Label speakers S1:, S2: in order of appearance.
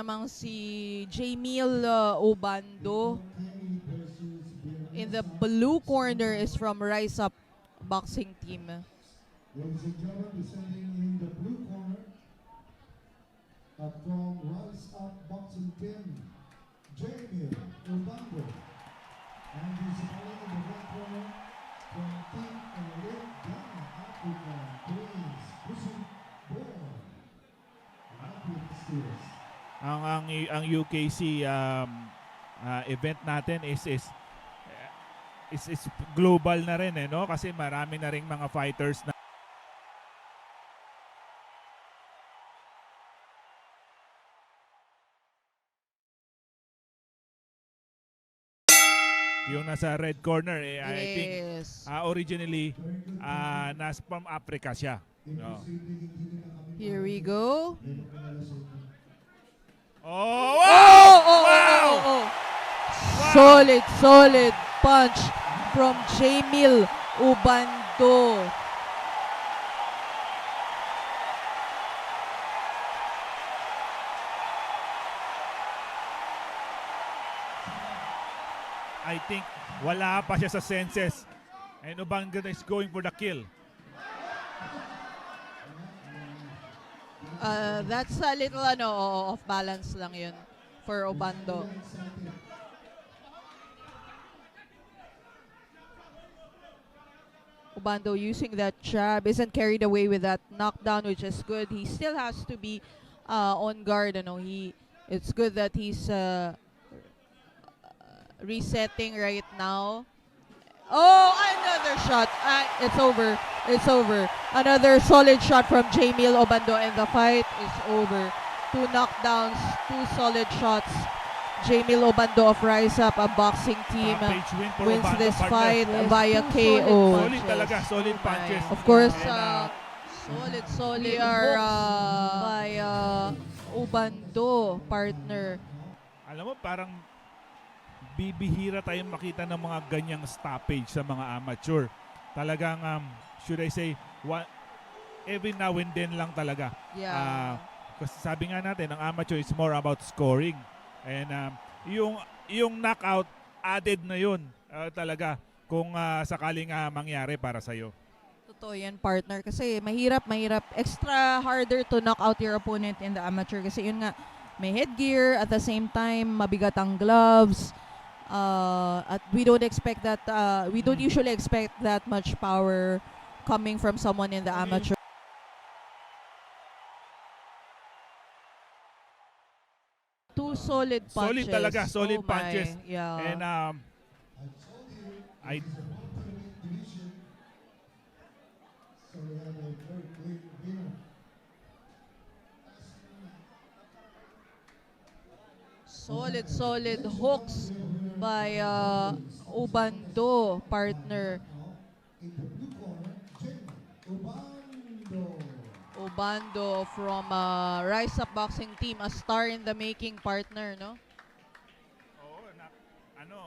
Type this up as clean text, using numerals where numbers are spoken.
S1: namang si Jamil Obando. In the blue corner is from Rise Up Boxing Team.
S2: Ladies and gentlemen, descending in the blue corner from Rise Up Boxing Team, Jamil Obando. And descending in the red corner from Team Elite Ghana Africa, Prince Hussein Boy.
S3: Ang UKC event natin is global na rin no, kasi marami na ring mga fighters na yung nasa red corner I think originally nasa from Africa siya. No.
S1: Here we go.
S3: Oh! Wow!
S1: Solid punch from Jamil Obando.
S3: I think wala pa siya sa senses. And Obando is going for the kill.
S1: That's a little off balance lang yun for Obando. Obando using that jab, isn't carried away with that knockdown, which is good. He still has to be on guard. It's good that he's resetting right now. Oh, another shot. It's over. It's over. Another solid shot from Jamil Obando, and the fight is over. 2 knockdowns, 2 solid shots. Jamil Obando of Rise Up, a boxing team, wins
S3: Obando,
S1: this
S3: partner.
S1: fight via KO.
S3: Solid talaga, solid punches.
S1: Of course, solid
S4: We
S1: are by Obando, partner.
S3: Alam mo, parang bibihira tayong makita ng mga ganyang stoppage sa mga amateur. Talagang, should I say, every now and then lang talaga.
S1: Yeah.
S3: Kasi sabi nga natin, ang amateur is more about scoring. And yung knockout, added na yun talaga kung sakaling mangyari para sa'yo.
S4: Totoo yan, partner. Kasi mahirap. Extra harder to knock out your opponent in the amateur. Kasi yun nga, may headgear. At the same time, mabigat ang gloves. At we don't expect that, we don't usually expect that much power coming from someone in the amateur. Two solid punches.
S3: Solid talaga, solid punches.
S4: Yeah.
S3: And
S1: Solid hooks by Obando, partner. Obando from Rise Up Boxing Team, a star in the making, partner, no?